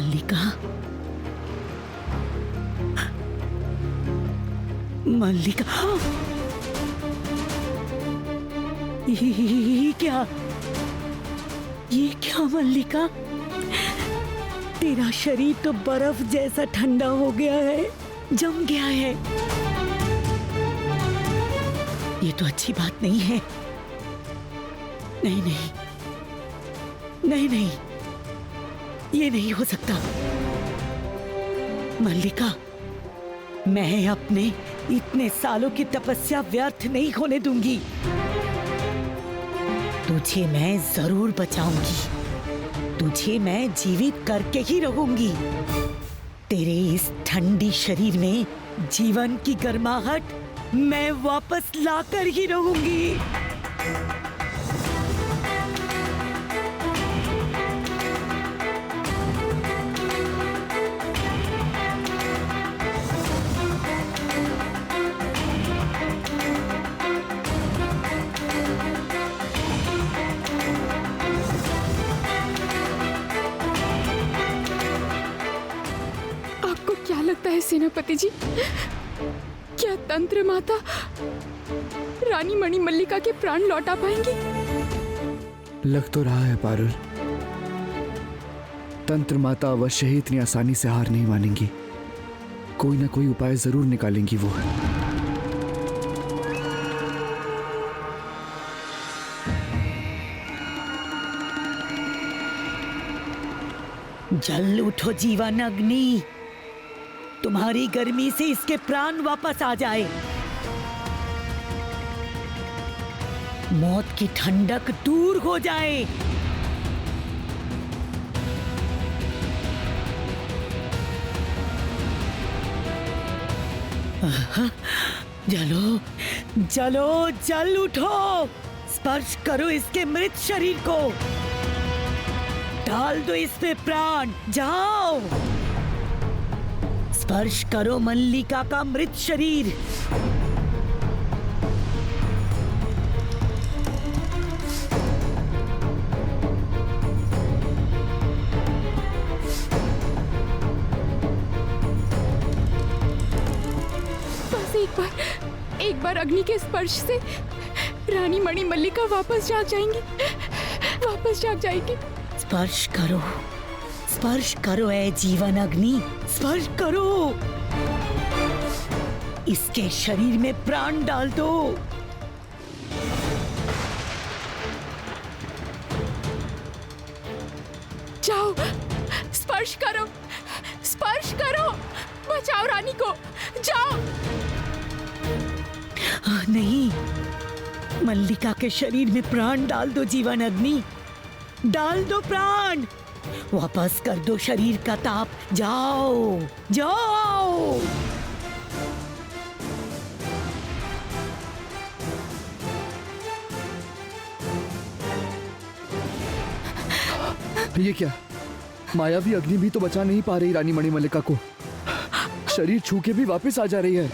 मल्लिका, मल्लिका, ये क्या, ये क्या मल्लिका? तेरा शरीर तो बर्फ जैसा ठंडा हो गया है, जम गया है। ये तो अच्छी बात नहीं है। नहीं नहीं नहीं नहीं, ये नहीं हो सकता मल्लिका। मैं अपने इतने सालों की तपस्या व्यर्थ नहीं होने दूंगी। तुझे मैं जरूर बचाऊंगी, तुझे मैं जीवित करके ही रहूंगी। तेरे इस ठंडी शरीर में जीवन की गर्माहट मैं वापस लाकर ही रहूंगी। क्या लगता है सेनापति जी, क्या तंत्र माता रानी मणिमल्लिका के प्राण लौटा पाएंगी? लग तो रहा है पारुल, तंत्र माता अवश्य ही इतनी आसानी से हार नहीं मानेंगी। कोई ना कोई उपाय जरूर निकालेंगी वो। जल उठो जीवन अग्नि, तुम्हारी गर्मी से इसके प्राण वापस आ जाए। मौत की ठंडक दूर हो जाए। जलो जलो, जल उठो, स्पर्श करो इसके मृत शरीर को, डाल दो इसमें प्राण, जाओ स्पर्श करो मल्लिका का मृत शरीर। बस एक बार अग्नि के स्पर्श से रानी मणिमल्लिका वापस जाग जाएंगी, वापस जाग जाएंगी। स्पर्श करो ऐ जीवन अग्नि, स्पर्श करो, इसके शरीर में प्राण डाल दो। जाओ, स्पर्श करो, स्पर्श करो, बचाओ रानी को, जाओ। नहीं, मल्लिका के शरीर में प्राण डाल दो जीवन अग्नि, डाल दो प्राण, वापस कर दो शरीर का ताप, जाओ जाओ। ये क्या, मायावी अग्नि भी तो बचा नहीं पा रही रानी मणिमल्लिका को, शरीर छू के भी वापस आ जा रही है।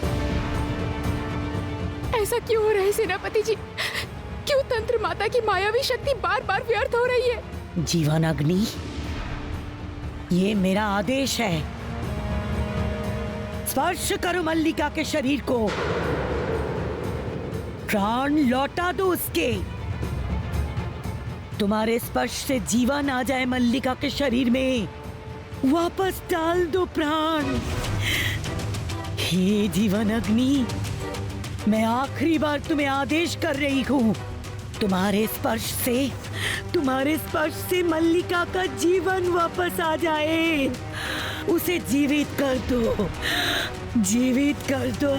ऐसा क्यों हो रहा है सेनापति जी? क्यों तंत्र माता की मायावी शक्ति बार बार व्यर्थ हो रही है? जीवन अग्नि, ये मेरा आदेश है, स्पर्श करो मल्लिका के शरीर को, प्राण लौटा दो उसके। तुम्हारे स्पर्श से जीवन आ जाए मल्लिका के शरीर में, वापस डाल दो प्राण। हे जीवन अग्नि, मैं आखिरी बार तुम्हें आदेश कर रही हूं, तुम्हारे स्पर्श से मल्लिका का जीवन वापस आ जाए, उसे जीवित कर दो, जीवित कर दो,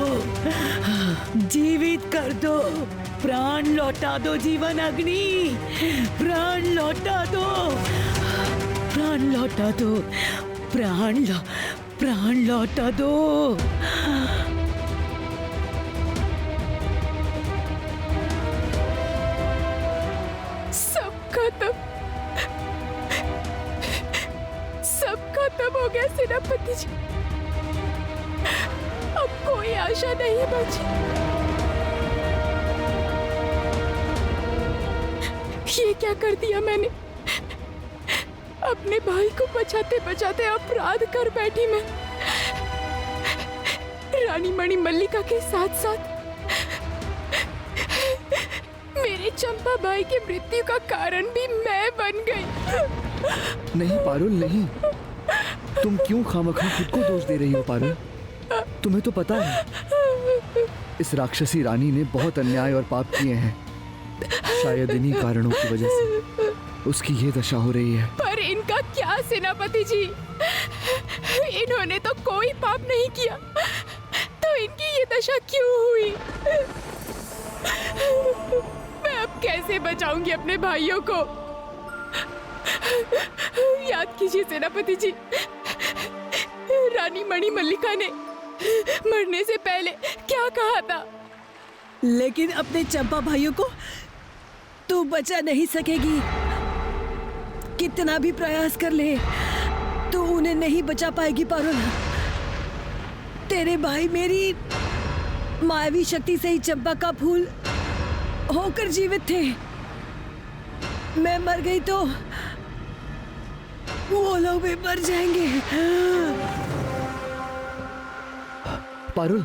जीवित कर दो, प्राण लौटा दो जीवन अग्नि, प्राण लौटा दो, प्राण लौटा दो, प्राण लौटा दो। सब खत्म हो गया सेनापति जी, अब कोई आशा नहीं बची। ये क्या कर दिया मैंने? अपने भाई को बचाते बचाते अपराध कर बैठी मैं। रानी मणिमल्लिका के साथ साथ मेरे चंपा भाई की मृत्यु का कारण भी मैं बन गई। नहीं पारुल, नहीं। तुम क्यों खामखा खुद को दोष दे रही हो पारुल? तुम्हें तो पता है इस राक्षसी रानी ने बहुत अन्याय और पाप किए हैं। शायद इन्हीं कारणों की वजह से उसकी ये दशा हो रही है। पर इनका क्या सेनापति जी, इन्होंने तो कोई पाप नहीं किया, तो इनकी ये दशा क्यों हुई? मैं अब कैसे बचाऊंगी अपने भाइयों को? याद कीजिए सेनापति जी, रानी मणिमल्लिका ने मरने से पहले क्या कहा था? लेकिन अपने चंपा भाइयों को तू बचा नहीं सकेगी। कितना भी प्रयास कर ले तू उन्हें नहीं बचा पाएगी पारुल। तेरे भाई मेरी मायावी शक्ति से ही चंपा का फूल होकर जीवित थे। मैं मर गई तो वो लोग भी मर जाएंगे। पारुल,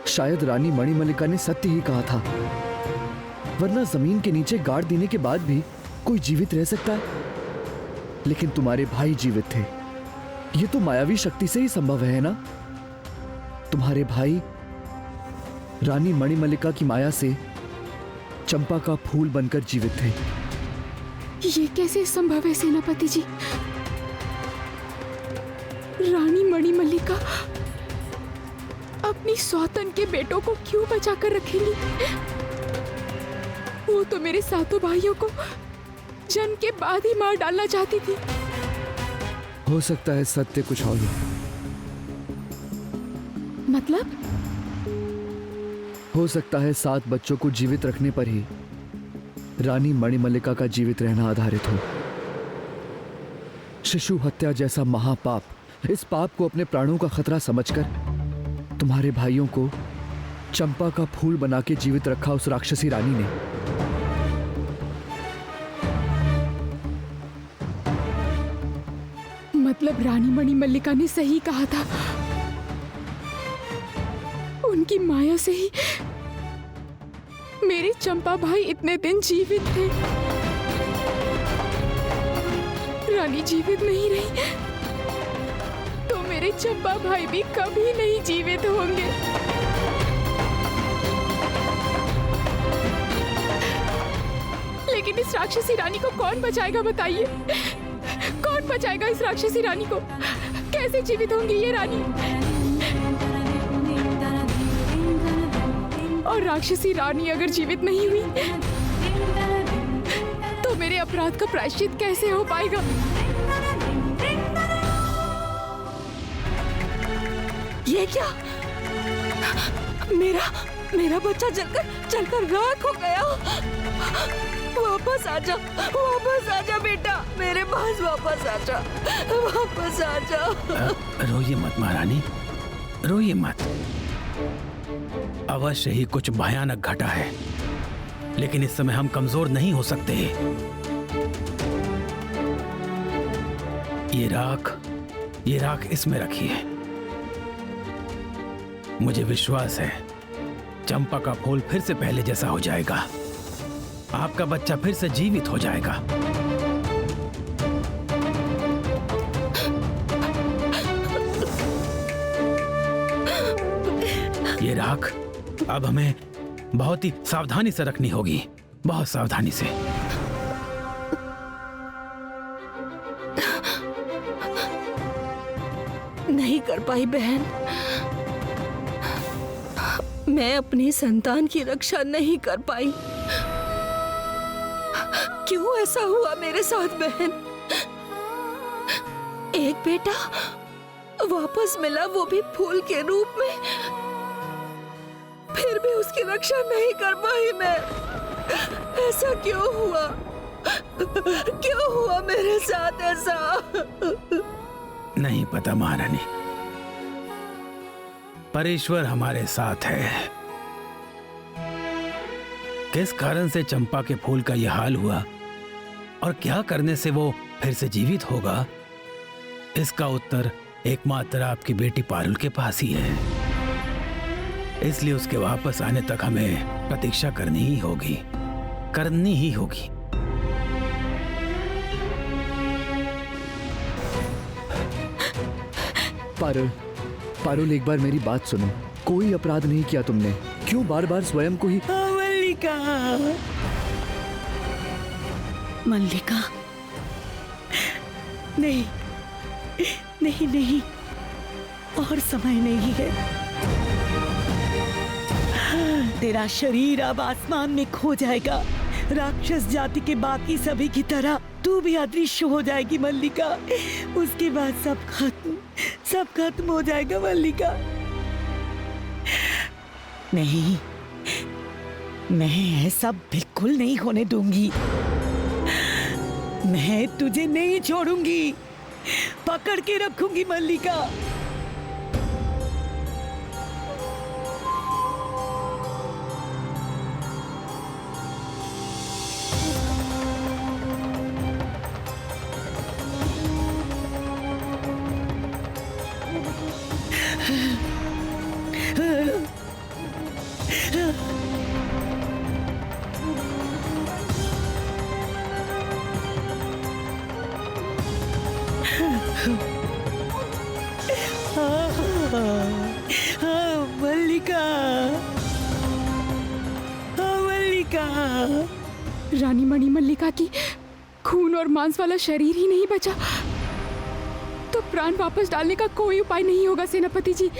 शायद रानी मणिमल्लिका ने सत्य ही कहा था, वरना जमीन के नीचे गाड़ देने के बाद भी कोई जीवित रह सकता है। लेकिन तुम्हारे भाई जीवित थे, ये तो मायावी शक्ति से ही संभव है ना? तुम्हारे भाई रानी मणिमल्लिका की माया से चंपा का फूल बनकर जीवित थे। ये कैसे संभव है सेनापति जी? रानी मणिमल्लिका अपनी सौतन के बेटों को क्यों बचा कर रखेंगी? वो तो मेरे सातों भाइयों को जन्म के बाद ही मार डालना चाहती थी। हो सकता है सत्य कुछ और हो। मतलब? हो सकता है 7 बच्चों को जीवित रखने पर ही रानी मणिमल्लिका का जीवित रहना आधारित हो। शिशु हत्या जैसा महापाप, इस पाप को अपने प्राणों का खतरा समझकर तुम्हारे भाइयों को चंपा का फूल बना के जीवित रखा उस राक्षसी रानी ने। मतलब रानी मणिमल्लिका ने सही कहा था, उनकी माया से ही मेरे चंपा भाई इतने दिन जीवित थे। रानी जीवित नहीं रही तो मेरे चंपा भाई भी कभी नहीं जीवित होंगे। लेकिन इस राक्षसी रानी को कौन बचाएगा बताइए? कौन बचाएगा इस राक्षसी रानी को? कैसे जीवित होंगी ये रानी? और राक्षसी रानी अगर जीवित नहीं हुई तो मेरे अपराध का प्रायश्चित कैसे हो पाएगा? ये क्या? मेरा बच्चा जलकर राख हो गया। वापस आजा बेटा, मेरे पास वापस आजा। रोइए मत महारानी, रोइए मत। अवश्य ही कुछ भयानक घटा है, लेकिन इस समय हम कमजोर नहीं हो सकते। ये राख इसमें रखिए। मुझे विश्वास है चंपा का फूल फिर से पहले जैसा हो जाएगा, आपका बच्चा फिर से जीवित हो जाएगा। ये राख अब हमें बहुत ही सावधानी से रखनी होगी, बहुत सावधानी से। नहीं कर पाई बहन, मैं अपनी संतान की रक्षा नहीं कर पाई। क्यों ऐसा हुआ मेरे साथ बहन? एक बेटा वापस मिला, वो भी फूल के रूप में, फिर भी उसकी रक्षा नहीं कर पाई मैं। ऐसा क्यों हुआ? क्यों हुआ मेरे साथ ऐसा? नहीं पता महारानी, पर ईश्वर हमारे साथ है। किस कारण से चंपा के फूल का यह हाल हुआ और क्या करने से वो फिर से जीवित होगा, इसका उत्तर एकमात्र आपकी बेटी पारुल के पास ही है। इसलिए उसके वापस आने तक हमें प्रतीक्षा करनी ही होगी। पारुल, एक बार मेरी बात सुनो। कोई अपराध नहीं किया तुमने, क्यों बार बार स्वयं को ही। मल्लिका, मल्लिका, नहीं नहीं नहीं, और समय नहीं है। तेरा शरीर अब आसमान में खो जाएगा। राक्षस जाति के बाकी सभी की तरह तू भी अदृश्य हो जाएगी मल्लिका। उसके बाद सब खत्म हो जाएगा मल्लिका। नहीं, मैं ऐसा बिल्कुल नहीं होने दूंगी। मैं तुझे नहीं छोड़ूंगी, पकड़ के रखूंगी मल्लिका। मल्लिका, मल्लिका। रानी मणिमल्लिका की खून और मांस वाला शरीर ही नहीं बचा तो प्राण वापस डालने का कोई उपाय नहीं होगा सेनापति जी।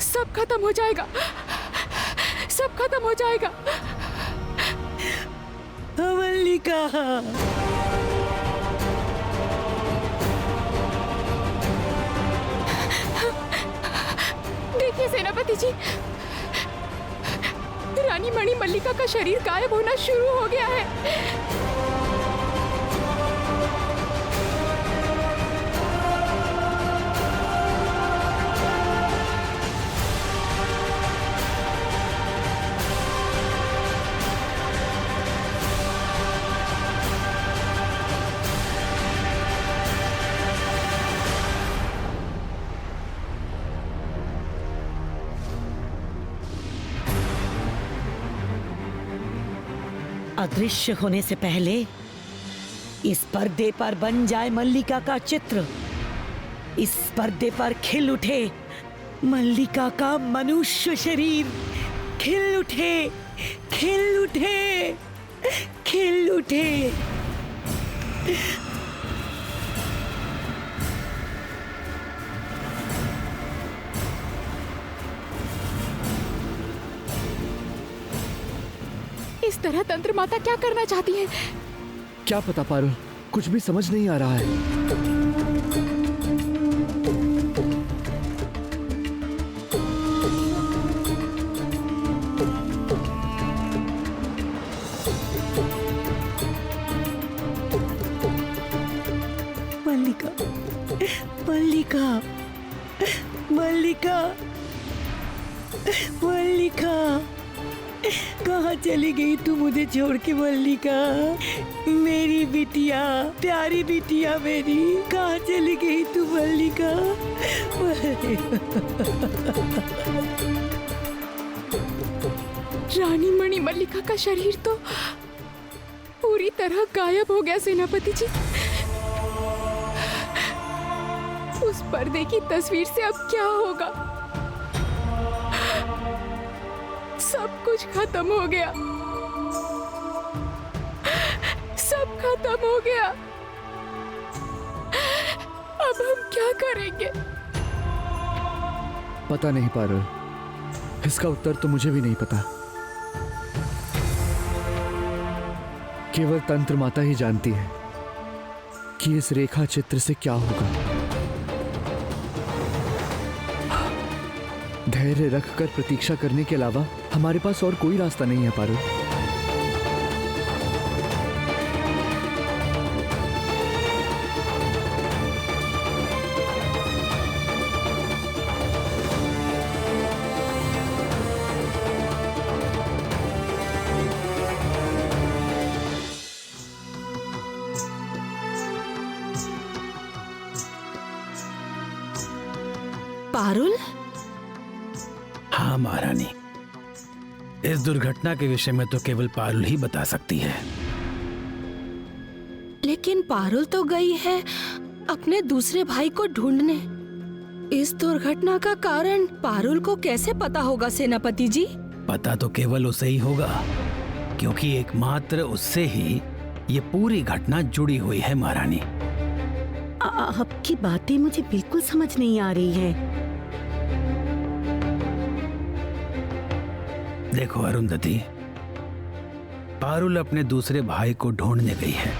सब खत्म हो जाएगा, सब खत्म हो जाएगा। मल्लिका, देखिए सेनापति जी, रानी मणिमल्लिका का शरीर गायब होना शुरू हो गया है। अदृश्य होने से पहले इस पर्दे पर बन जाए मल्लिका का चित्र। इस पर्दे पर खिल उठे मल्लिका का मनुष्य शरीर। खिल उठे, खिल उठे, खिल उठे। इस तरह तंत्र माता क्या करना चाहती है? क्या पता पारुल, कुछ भी समझ नहीं आ रहा है। मल्लिका, मल्लिका, मल्लिका, मल्लिका, कहाँ चली गई तू मुझे छोड़ के मल्लिका? मेरी बिटिया, प्यारी बिटिया मेरी, कहाँ चली गई तू मल्लिका? रानी मणिमल्लिका का शरीर तो पूरी तरह गायब हो गया सेनापति जी। उस पर्दे की तस्वीर से अब क्या होगा? सब कुछ खत्म हो गया, सब खत्म हो गया। अब हम क्या करेंगे? पता नहीं पारुल, इसका उत्तर तो मुझे भी नहीं पता। केवल तंत्र माता ही जानती है कि इस रेखा चित्र से क्या होगा। धैर्य रखकर प्रतीक्षा करने के अलावा हमारे पास और कोई रास्ता नहीं है पारुल। पारुल? हाँ महारानी, इस दुर्घटना के विषय में तो केवल पारुल ही बता सकती है। लेकिन पारुल तो गई है अपने दूसरे भाई को ढूंढने। इस दुर्घटना का कारण पारुल को कैसे पता होगा सेनापति जी? पता तो केवल उसे ही होगा, क्योंकि एकमात्र उससे ही ये पूरी घटना जुड़ी हुई है महारानी। आपकी बातें मुझे बिल्कुल समझ नहीं आ रही है। देखो अरुंधति, पारुल अपने दूसरे भाई को ढूंढने गई है।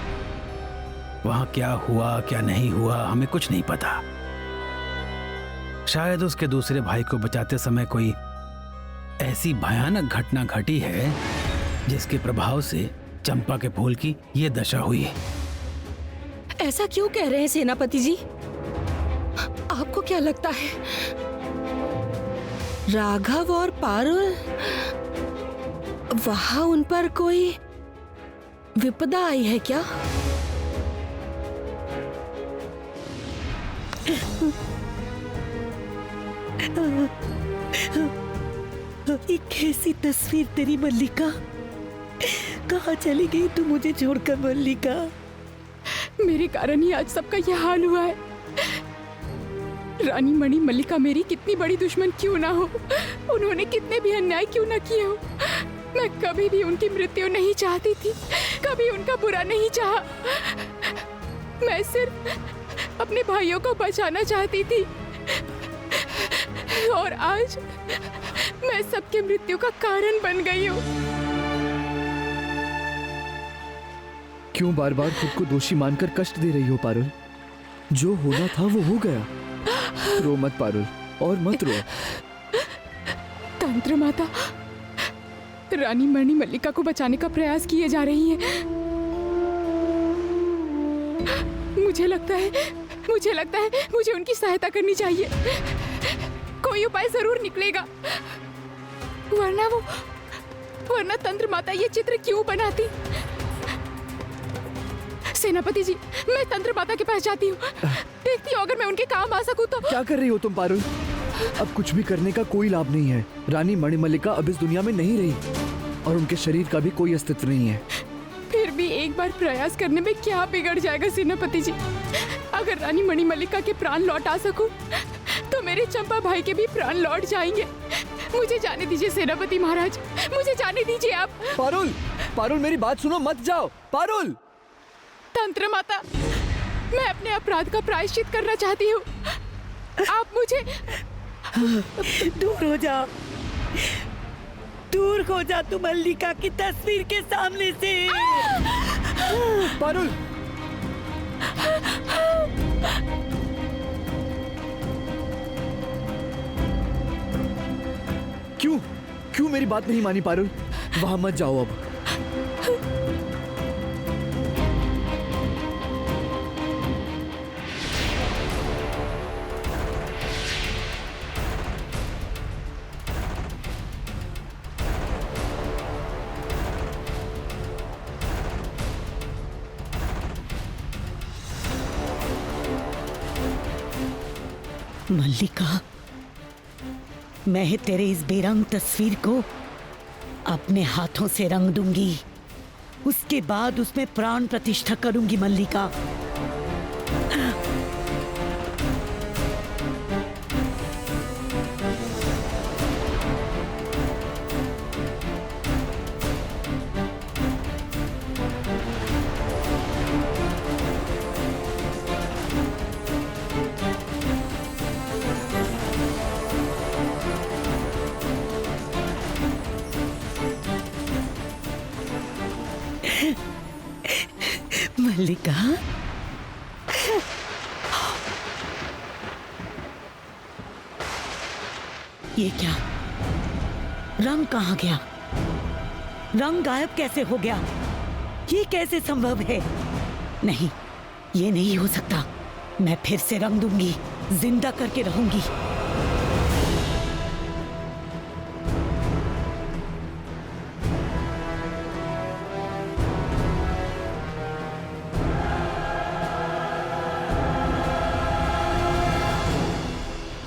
वहां क्या हुआ क्या नहीं हुआ हमें कुछ नहीं पता। शायद उसके दूसरे भाई को बचाते समय कोई ऐसी भयानक घटना घटी है जिसके प्रभाव से चंपा के फूल की ये दशा हुई। ऐसा क्यों कह रहे हैं सेनापति जी? आपको क्या लगता है राघव और पारुल वहां उन पर कोई विपदा आई है क्या? एक कैसी तस्वीर तेरी मल्लिका। कहाँ चली गई तू मुझे छोड़कर मल्लिका? मेरे कारण ही आज सबका यह हाल हुआ है। रानी मणि मल्लिका मेरी कितनी बड़ी दुश्मन क्यों ना हो, उन्होंने कितने भी अन्याय क्यों ना किए हो, मैं कभी भी उनकी मृत्यु नहीं चाहती थी, कभी उनका बुरा नहीं चाहा। मैं सिर्फ अपने भाइयों को बचाना चाहती थी और आज मैं सबके मृत्यु का कारण बन गई हूँ। क्यों बार बार खुद को दोषी मानकर कष्ट दे रही हो पारुल? जो होना था वो हो गया। रो मत पारुल, और मत रो। तंत्र माता रानी मणि मल्लिका को बचाने का प्रयास किए जा रही हैं। मुझे लगता है मुझे उनकी सहायता करनी चाहिए। कोई उपाय जरूर निकलेगा, वरना तंत्र माता ये चित्र क्यों बनाती? सेनापति जी, मैं तंत्र माता के पास जाती हूँ। देखती हूँ अगर मैं उनके काम आ सकूँ तो। क्या कर रही हो तुम पारुल? अब कुछ भी करने का कोई लाभ नहीं है। रानी मणिमल्लिका अब इस दुनिया में नहीं रही और उनके शरीर का भी कोई अस्तित्व नहीं है। फिर भी एक बार प्रयास करने में क्या बिगड़ जाएगा सेनापति जी? अगर रानी मणिमल्लिका के प्राण लौट आ सकूं, तो मेरे चंपा भाई के भी प्राण लौट जाएंगे। मुझे जाने दीजिए सेनापति महाराज, मुझे जाने दीजिए आप। पारुल मेरी बात सुनो, मत जाओ। पारुल! तंत्र माता, मैं अपने अपराध का प्रायश्चित करना चाहती हूँ। आप मुझे दूर हो जा तू मल्लिका की तस्वीर के सामने से। पारुल! क्यों मेरी बात नहीं मानी पारुल? वहां मत जाओ अब। मल्लिका, मैं तेरे इस बेरंग तस्वीर को अपने हाथों से रंग दूंगी। उसके बाद उसमें प्राण प्रतिष्ठा करूंगी मल्लिका। मल्लिका, ये क्या? रंग कहाँ गया? रंग गायब कैसे हो गया? ये कैसे संभव है? नहीं, ये नहीं हो सकता। मैं फिर से रंग दूंगी, जिंदा करके रहूंगी।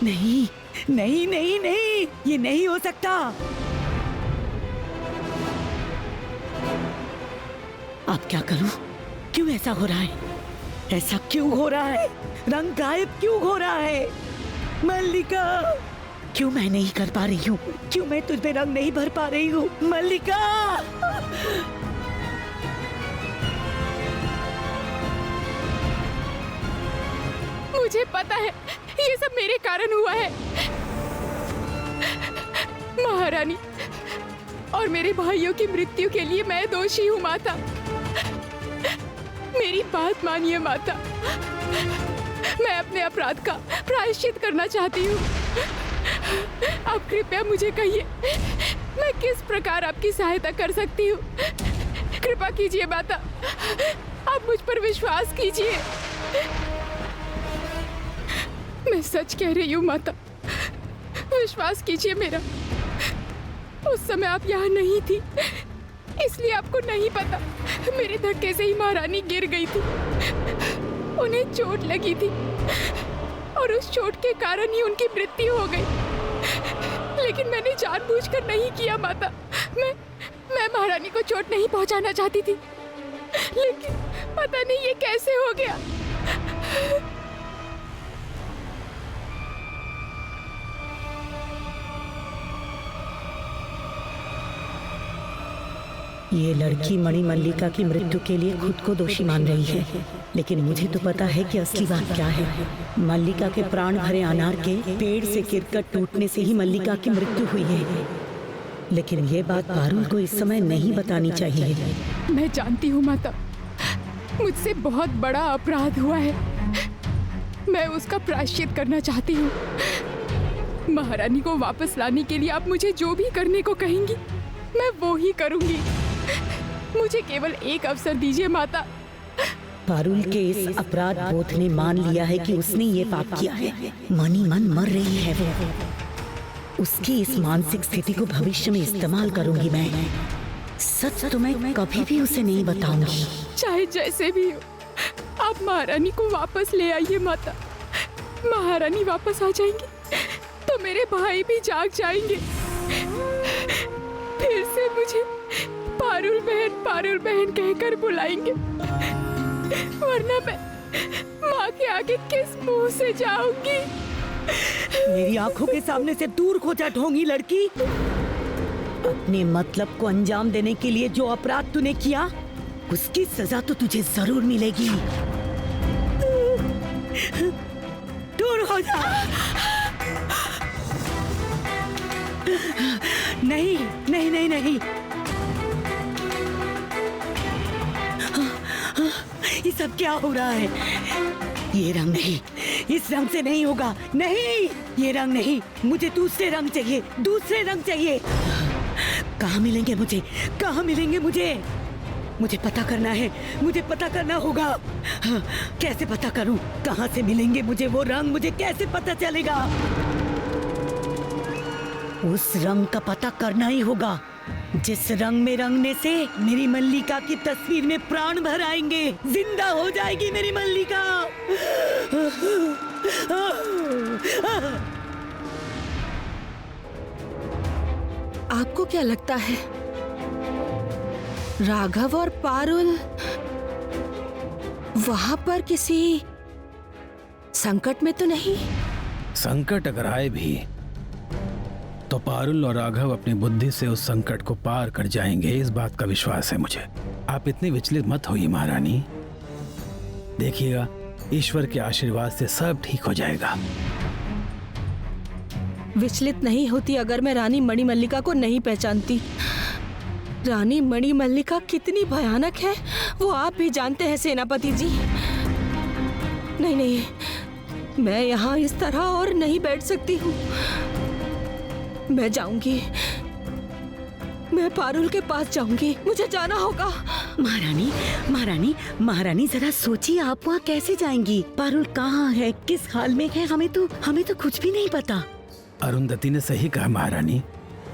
नहीं नहीं नहीं नहीं, ये नहीं हो सकता। अब क्या करूं? क्यों ऐसा हो रहा है? ऐसा क्यों हो रहा है? रंग गायब क्यों हो रहा है? मल्लिका, क्यों मैं नहीं कर पा रही हूँ? क्यों मैं तुझ पे रंग नहीं भर पा रही हूँ? मल्लिका, मुझे पता है ये सब मेरे कारण हुआ है। महारानी और मेरे भाइयों की मृत्यु के लिए मैं दोषी हूँ माता। मेरी बात मानिए माता, मैं अपने अपराध का प्रायश्चित करना चाहती हूँ। आप कृपया मुझे कहिए मैं किस प्रकार आपकी सहायता कर सकती हूँ। कृपा कीजिए माता, आप मुझ पर विश्वास कीजिए। मैं सच कह रही हूँ माता, विश्वास कीजिए मेरा। उस समय आप यहाँ नहीं थी, इसलिए आपको नहीं पता। मेरे धक्के से ही महारानी गिर गई थी, उन्हें चोट लगी थी और उस चोट के कारण ही उनकी मृत्यु हो गई। लेकिन मैंने जानबूझकर नहीं किया माता। मैं महारानी को चोट नहीं पहुंचाना चाहती थी, लेकिन पता नहीं ये कैसे हो गया। ये लड़की मणिमल्लिका की मृत्यु के लिए खुद को दोषी मान रही है, लेकिन मुझे तो पता है कि असली बात क्या है। मल्लिका के प्राण भरे अनार के पेड़ से गिरकर टूटने से ही मल्लिका की मृत्यु हुई है। लेकिन ये बात पारुल को इस समय नहीं बतानी चाहिए। मैं जानती हूँ माता, मुझसे बहुत बड़ा अपराध हुआ है। मैं उसका प्रायश्चित करना चाहती हूँ। महारानी को वापस लाने के लिए आप मुझे जो भी करने को कहेंगी मैं वो ही करूँगी। मुझे केवल एक अवसर दीजिए माता। पारुल के इस अपराध बोध ने मान लिया है कि उसने ये पाप किया है। मनी मन मर रही है वो। उसकी इस मानसिक स्थिति को भविष्य में इस्तेमाल करूंगी मैं। सच तो मैं कभी भी उसे नहीं बताऊंगी। चाहे जैसे भी हो, आप महारानी को वापस ले आइए माता। महारानी वापस आ जाएंगी तो मेरे भाई भी जाग जाएंगे। फिर से मुझे पारुल बहन कहकर बुलाएंगे, वरना मैं माँ के आगे किस मुंह से जाऊंगी? मेरी आंखों के सामने से दूर हो जा ढोंगी लड़की। अपने मतलब को अंजाम देने के लिए जो अपराध तूने किया, उसकी सजा तो तुझे जरूर मिलेगी। दूर हो जा। नहीं नहीं नहीं नहीं, ये सब क्या हो रहा है? ये रंग नहीं, इस रंग से नहीं होगा। नहीं, ये रंग नहीं, मुझे दूसरे रंग चाहिए, दूसरे रंग चाहिए। कहाँ मिलेंगे मुझे? कहाँ मिलेंगे मुझे? मुझे पता करना है, मुझे पता करना होगा। कैसे पता करूं? कहाँ से मिलेंगे मुझे वो रंग? मुझे कैसे पता चलेगा? उस रंग का पता करना ही होगा जिस रंग में रंगने से मेरी मल्लिका की तस्वीर में प्राण भर आएंगे। जिंदा हो जाएगी मेरी मल्लिका। आपको क्या लगता है राघव और पारुल वहां पर किसी संकट में तो नहीं? संकट अगर आए भी तो पारुल और राघव अपनी बुद्धि से उस संकट को पार कर जाएंगे, इस बात का विश्वास है मुझे। आप इतनी विचलित मत होइए महारानी, देखिएगा ईश्वर के आशीर्वाद से सब ठीक हो जाएगा। विचलित नहीं होती अगर मैं रानी मणिमल्लिका को नहीं पहचानती। रानी मणिमल्लिका कितनी भयानक है वो आप भी जानते हैं सेनापति जी। नहीं नहीं, मैं यहाँ इस तरह और नहीं बैठ सकती हूँ। मैं जाऊंगी, मैं पारुल के पास जाऊंगी, मुझे जाना होगा। महारानी, महारानी, महारानी जरा सोचिए, आप वहाँ कैसे जाएंगी? पारुल कहाँ है, किस हाल में है? हमें तो कुछ भी नहीं पता। अरुंधति ने सही कहा महारानी,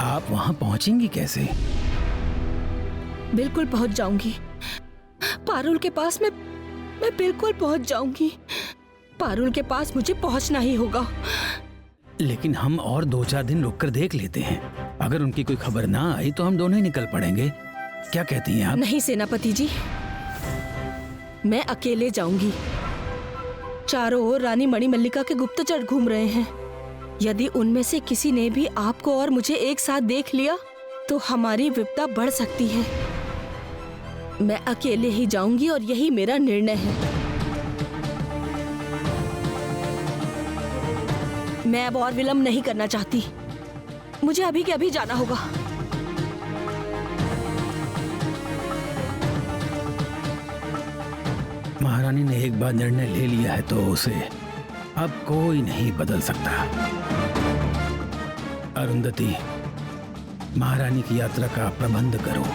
आप वहां पहुंचेंगी कैसे? बिल्कुल पहुंच जाऊंगी पारुल के पास। मैं बिल्कुल पहुंच जाऊंगी। पारुल के पास मुझे पहुंचना ही होगा। लेकिन हम और 2-4 दिन रुककर देख लेते हैं। अगर उनकी कोई खबर ना आई तो हम दोनों ही निकल पड़ेंगे। क्या कहती हैं आप? नहीं सेनापति जी, मैं अकेले जाऊंगी। चारों ओर रानी मणिमल्लिका के गुप्तचर घूम रहे हैं। यदि उनमें से किसी ने भी आपको और मुझे एक साथ देख लिया तो हमारी विपदा बढ़ सकती है। मैं अकेले ही जाऊंगी और यही मेरा निर्णय है। मैं अब और विलंब नहीं करना चाहती। मुझे अभी के अभी जाना होगा। महारानी ने एक बार निर्णय ले लिया है तो उसे अब कोई नहीं बदल सकता। अरुंधति, महारानी की यात्रा का प्रबंध करो।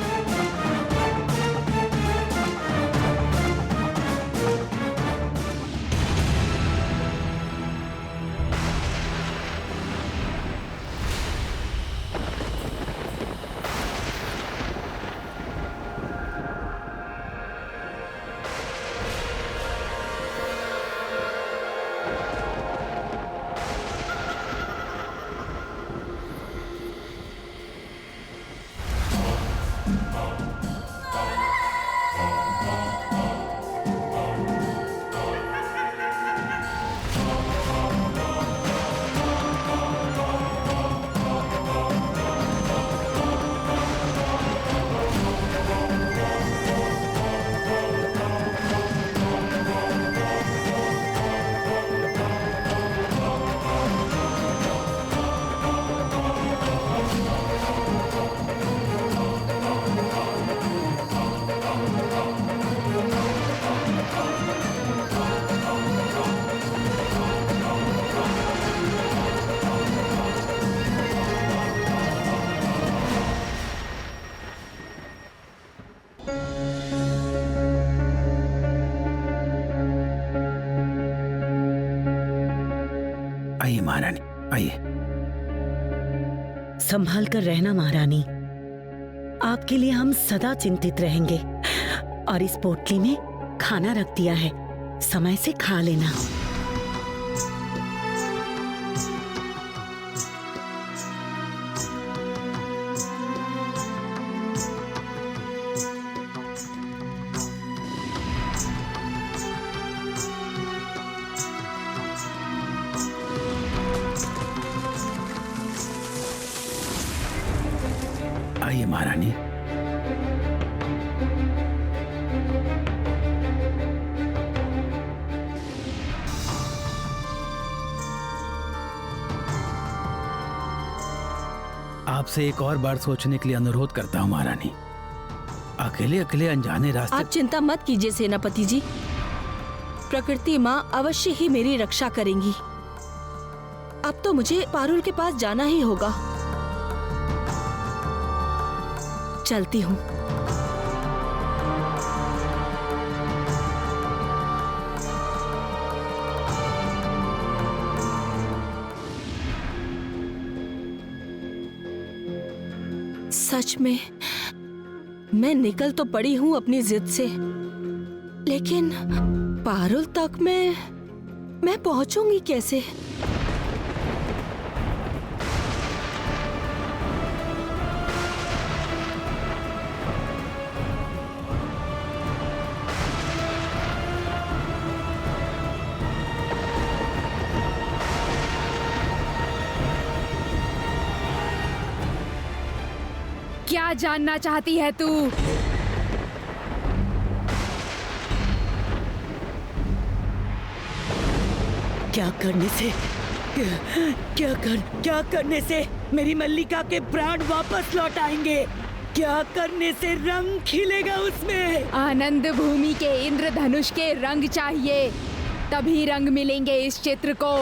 आइए महारानी, आइए। संभाल कर रहना महारानी। आपके लिए हम सदा चिंतित रहेंगे। और इस पोटली में खाना रख दिया है, समय से खा लेना। आइए महारानी। आपसे एक और बार सोचने के लिए अनुरोध करता हूँ महारानी। अकेले अकेले अनजाने रास्ते। आप चिंता मत कीजिए सेनापति जी, प्रकृति माँ अवश्य ही मेरी रक्षा करेंगी। अब तो मुझे पारुल के पास जाना ही होगा। चलती हूँ। सच में मैं निकल तो पड़ी हूँ अपनी जिद से, लेकिन पारुल तक मैं पहुंचूंगी कैसे? क्या जानना चाहती है तू? क्या करने से मेरी मल्लिका के प्राण वापस लौट आएंगे? क्या करने से रंग खिलेगा उसमें? आनंद भूमि के इंद्रधनुष के रंग चाहिए, तभी रंग मिलेंगे इस चित्र को।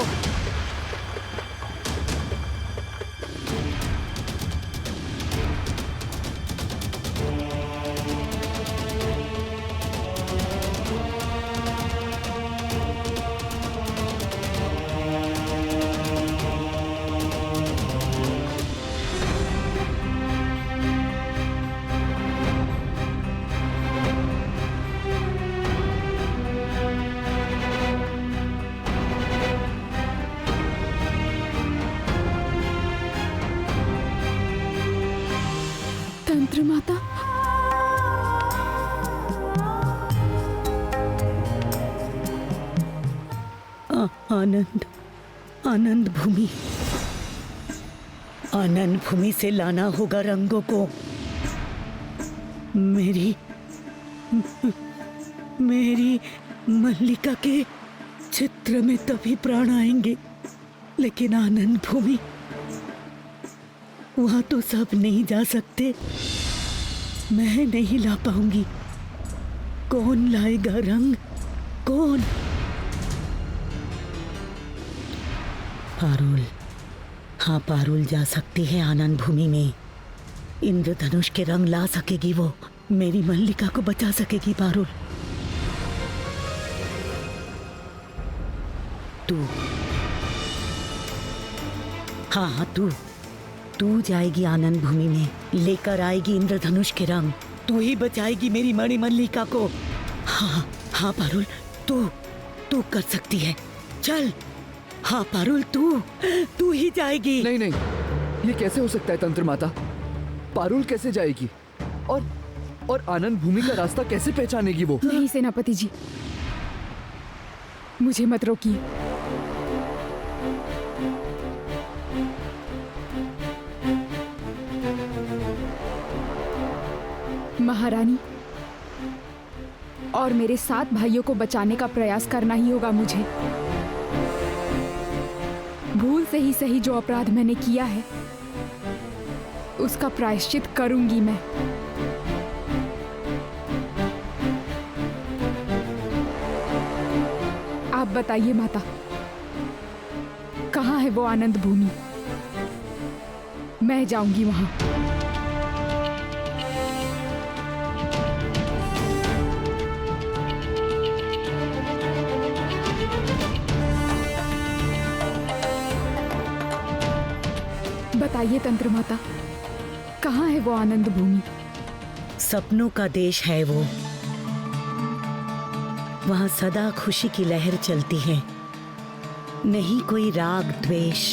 तंत्र माता। आनंद, आनंद भूमि, आनंद भूमि से लाना होगा रंगों को। मेरी मल्लिका के चित्र में तभी प्राण आएंगे, लेकिन आनंद भूमि, वहां तो सब नहीं जा सकते। मैं नहीं ला पाऊंगी। कौन लाएगा रंग? कौन? पारुल, हाँ पारुल जा सकती है आनंद भूमि में। इंद्रधनुष के रंग ला सकेगी वो, मेरी मल्लिका को बचा सकेगी पारुल। तू, हाँ तू जाएगी आनंद भूमि में, लेकर आएगी इंद्रधनुष के रंग। तू ही बचाएगी मेरी मणि मल्लिका को। हाँ पारुल, तू कर सकती है। चल, हाँ पारुल, तू ही जाएगी। नहीं, ये कैसे हो सकता है तंत्र माता? पारुल कैसे जाएगी? और आनंद भूमि का रास्ता कैसे पहचानेगी वो? नहीं सेनापति जी, मुझे मत रोकिए। महारानी और मेरे 7 भाइयों को बचाने का प्रयास करना ही होगा मुझे। भूल से ही सही जो अपराध मैंने किया है उसका प्रायश्चित करूंगी मैं। आप बताइए माता, कहाँ है वो आनंद भूमि? मैं जाऊंगी वहां। बताइए तंत्र माता, कहाँ है वो आनंद भूमि? सपनों का देश है वो। वहां सदा खुशी की लहर चलती है, नहीं कोई राग द्वेष।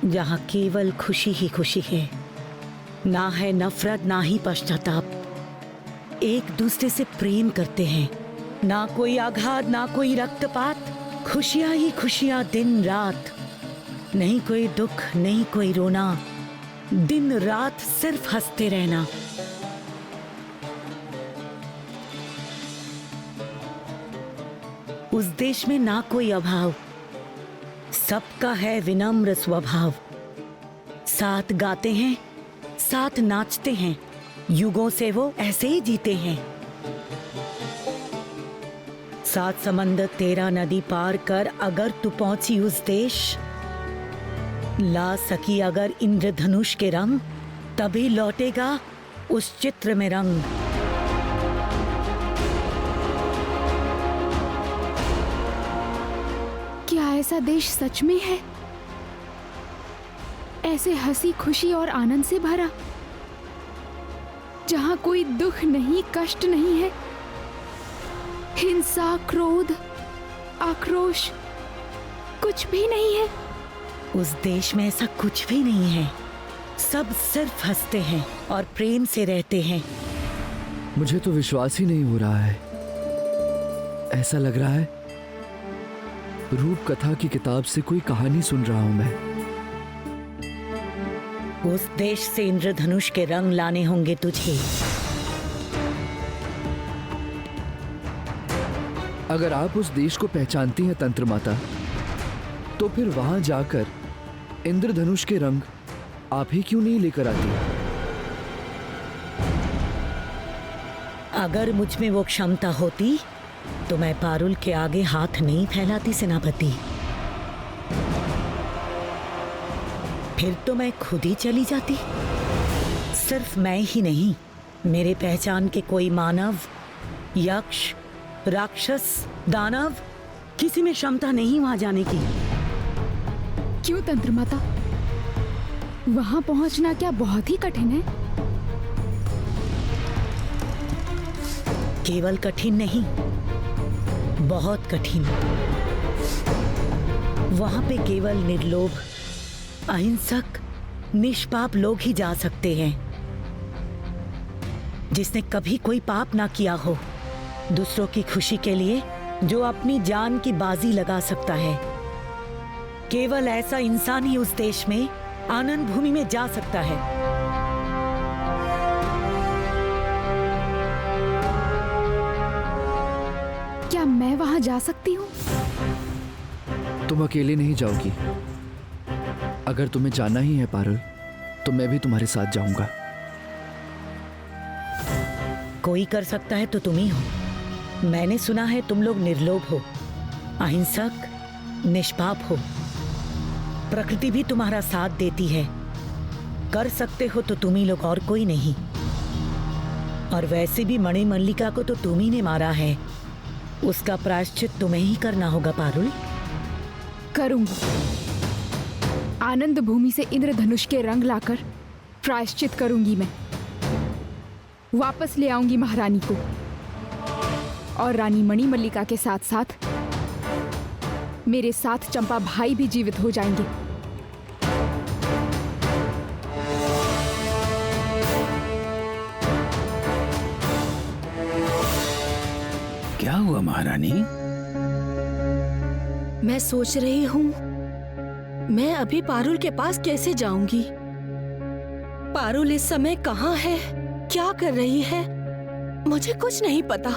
जहां केवल खुशी ही खुशी है, ना है नफरत ना ही पश्चाताप। एक दूसरे से प्रेम करते हैं, ना कोई आघात ना कोई रक्तपात। खुशियां ही खुशियां दिन रात, नहीं कोई दुख नहीं कोई रोना। दिन रात सिर्फ हंसते रहना। उस देश में ना कोई अभाव, सबका है विनम्र स्वभाव। साथ गाते हैं, साथ नाचते हैं, युगों से वो ऐसे ही जीते हैं। 7 समंदर 13 नदी पार कर अगर तू पहुंची उस देश, ला सकी अगर इंद्रधनुष के रंग, तभी लौटेगा उस चित्र में रंग। क्या ऐसा देश सच में है, ऐसे हंसी खुशी और आनंद से भरा, जहां कोई दुख नहीं कष्ट नहीं है, हिंसा क्रोध आक्रोश कुछ भी नहीं है? उस देश में ऐसा कुछ भी नहीं है। सब सिर्फ हंसते हैं और प्रेम से रहते हैं। मुझे तो विश्वास ही नहीं हो रहा है। ऐसा लग रहा है रूप कथा की किताब से कोई कहानी सुन रहा हूं मैं। उस देश से इंद्रधनुष के रंग लाने होंगे तुझे। अगर आप उस देश को पहचानती हैं तंत्र माता, तो फिर वहां जाकर इंद्रधनुष के रंग आप ही क्यों नहीं लेकर आती? अगर मुझ में वो क्षमता होती तो मैं पारुल के आगे हाथ नहीं फैलाती सेनापति। फिर तो मैं खुद ही चली जाती। सिर्फ मैं ही नहीं, मेरे पहचान के कोई मानव, यक्ष, राक्षस, दानव, किसी में क्षमता नहीं वहां जाने की। क्यों तंत्र माता, वहां पहुंचना क्या बहुत ही कठिन है? केवल कठिन नहीं, बहुत कठिन। वहां पे केवल निर्लोभ, अहिंसक निष्पाप लोग ही जा सकते हैं। जिसने कभी कोई पाप ना किया हो, दूसरों की खुशी के लिए जो अपनी जान की बाजी लगा सकता है, केवल ऐसा इंसान ही उस देश में आनंद भूमि में जा सकता है। क्या मैं वहां जा सकती हूँ? तुम अकेले नहीं जाओगी। अगर तुम्हें जाना ही है पारुल, तो मैं भी तुम्हारे साथ जाऊंगा। कोई कर सकता है तो तुम ही हो। मैंने सुना है तुम लोग निर्लोभ हो, अहिंसक, निष्पाप हो। प्रकृति भी तुम्हारा साथ देती है। कर सकते हो तो तुम ही लोग, और कोई नहीं। और वैसे भी मणिमल्लिका को तो तुम ही ने मारा है, उसका प्रायश्चित तुम्हें ही करना होगा पारुल। करूंगी। आनंद भूमि से इंद्रधनुष के रंग लाकर प्रायश्चित करूंगी मैं। वापस ले आऊंगी महारानी को, और रानी मणिमल्लिका के साथ साथ मेरे साथ चंपा भाई भी जीवित हो जाएंगे। क्या हुआ महारानी? मैं सोच रही हूँ मैं अभी पारुल के पास कैसे जाऊंगी। पारुल इस समय कहाँ है, क्या कर रही है, मुझे कुछ नहीं पता।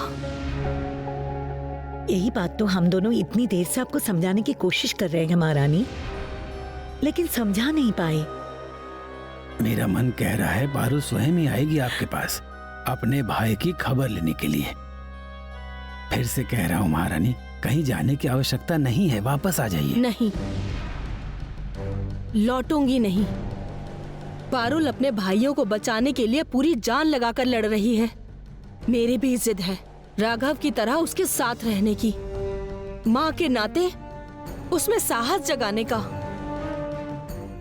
यही बात तो हम दोनों इतनी देर से आपको समझाने की कोशिश कर रहे हैं महारानी, लेकिन समझा नहीं पाए। मेरा मन कह रहा है पारुल स्वयं ही आएगी आपके पास अपने भाई की खबर लेने के लिए। फिर से कह रहा हूँ महारानी, कहीं जाने की आवश्यकता नहीं है, वापस आ जाइए। नहीं, लौटूंगी नहीं। पारुल अपने भाइयों को बचाने के लिए पूरी जान लगाकर लड़ रही है। मेरी भी जिद है राघव की तरह उसके साथ रहने की, माँ के नाते उसमें साहस जगाने का।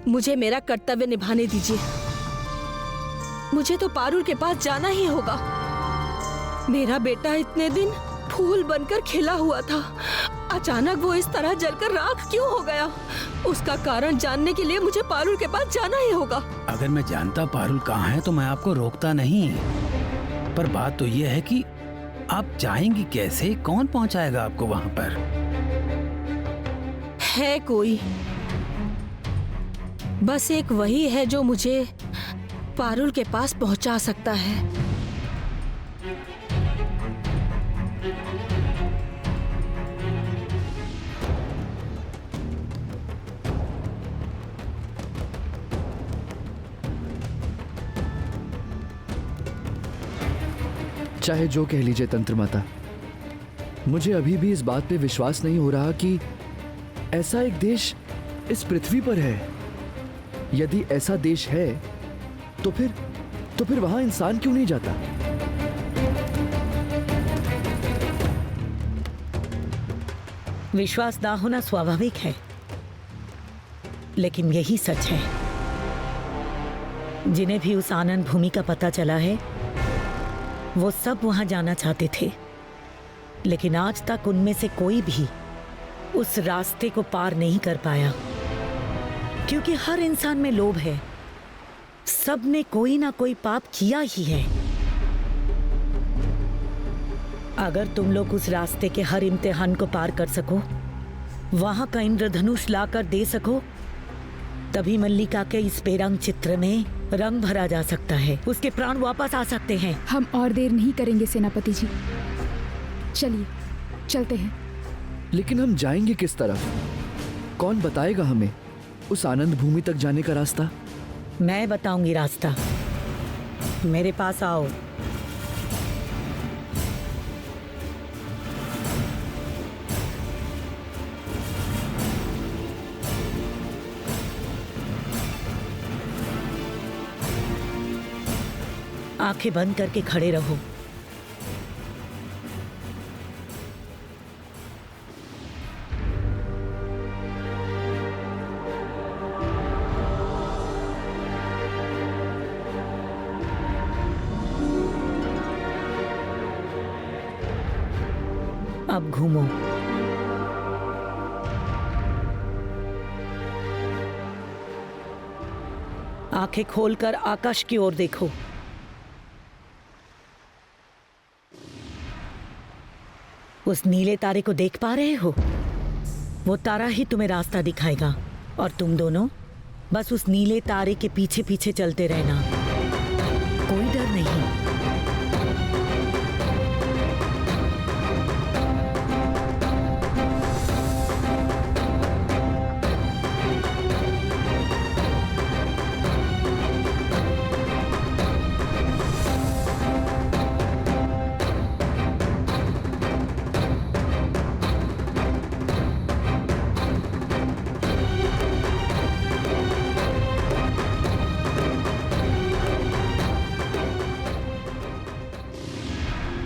मुझे मेरा कर्तव्य निभाने दीजिए। मुझे तो पारुल के पास जाना ही होगा। मेरा बेटा इतने दिन फूल बनकर खिला हुआ था, अचानक वो इस तरह जलकर राख क्यों हो गया? उसका कारण जानने के लिए मुझे पारुल के पास जाना ही होगा। अगर मैं जानता पारुल कहाँ है तो मैं आपको रोकता नहीं, पर बात तो ये है कि आप जाएंगी कैसे? कौन पहुंचाएगा आपको वहां पर? है कोई, बस एक वही है जो मुझे पारुल के पास पहुंचा सकता है। चाहे जो कह लीजिए तंत्र माता, मुझे अभी भी इस बात पे विश्वास नहीं हो रहा कि ऐसा एक देश इस पृथ्वी पर है। यदि ऐसा देश है तो फिर वहां इंसान क्यों नहीं जाता? विश्वास ना होना स्वाभाविक है, लेकिन यही सच है। जिन्हें भी उस आनंद भूमि का पता चला है, वो सब वहां जाना चाहते थे, लेकिन आज तक उनमें से कोई भी उस रास्ते को पार नहीं कर पाया, क्योंकि हर इंसान में लोभ है। सब ने कोई ना कोई पाप किया ही है। अगर तुम लोग उस रास्ते के हर इम्तिहान को पार कर सको, वहां का इंद्रधनुष लाकर दे सको, तभी मल्लिका के इस बेरंग चित्र में रंग भरा जा सकता है, उसके प्राण वापस आ सकते हैं। हम और देर नहीं करेंगे सेनापति जी, चलिए चलते हैं। लेकिन हम जाएंगे किस तरफ? कौन बताएगा हमें उस आनंद भूमि तक जाने का रास्ता? मैं बताऊंगी रास्ता, मेरे पास आओ। आंखें बंद करके खड़े रहो। अब घूमो। आंखें खोलकर आकाश की ओर देखो। उस नीले तारे को देख पा रहे हो? वो तारा ही तुम्हें रास्ता दिखाएगा और तुम दोनों बस उस नीले तारे के पीछे पीछे चलते रहना। कोई डर नहीं।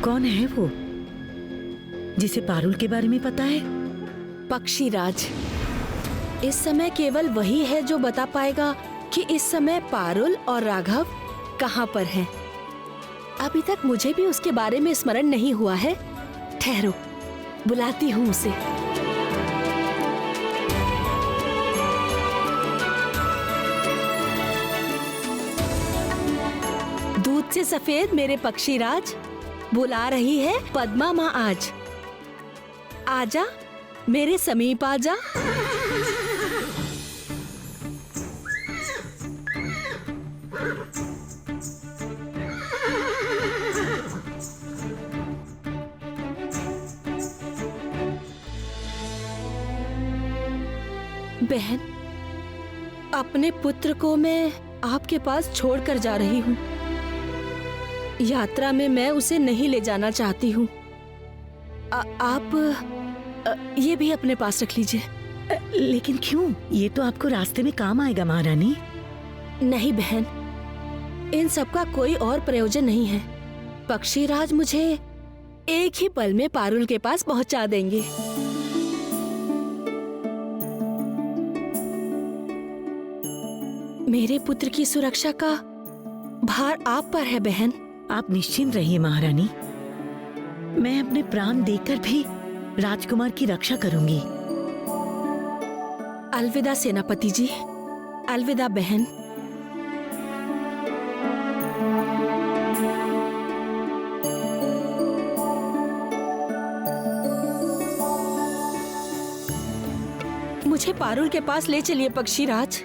कौन है वो जिसे पारुल के बारे में पता है? पक्षीराज। इस समय केवल वही है जो बता पाएगा कि इस समय पारुल और राघव कहाँ पर हैं। अभी तक मुझे भी उसके बारे में स्मरण नहीं हुआ है। ठहरो, बुलाती हूँ उसे। दूध से सफेद मेरे पक्षीराज, बुला रही है पद्मा माँ आज। आजा, मेरे समीप आजा। बहन, अपने पुत्र को मैं आपके पास छोड़कर जा रही हूँ। यात्रा में मैं उसे नहीं ले जाना चाहती हूँ। आप ये भी अपने पास रख लीजिए। लेकिन क्यों? ये तो आपको रास्ते में काम आएगा महारानी। नहीं बहन, इन सब का कोई और प्रयोजन नहीं है। पक्षीराज मुझे एक ही पल में पारुल के पास पहुंचा देंगे। मेरे पुत्र की सुरक्षा का भार आप पर है बहन। आप निश्चिंत रहिए महारानी। मैं अपने प्राण देकर भी राजकुमार की रक्षा करूंगी। अलविदा सेनापति जी। अलविदा बहन। मुझे पारुल के पास ले चलिए पक्षीराज।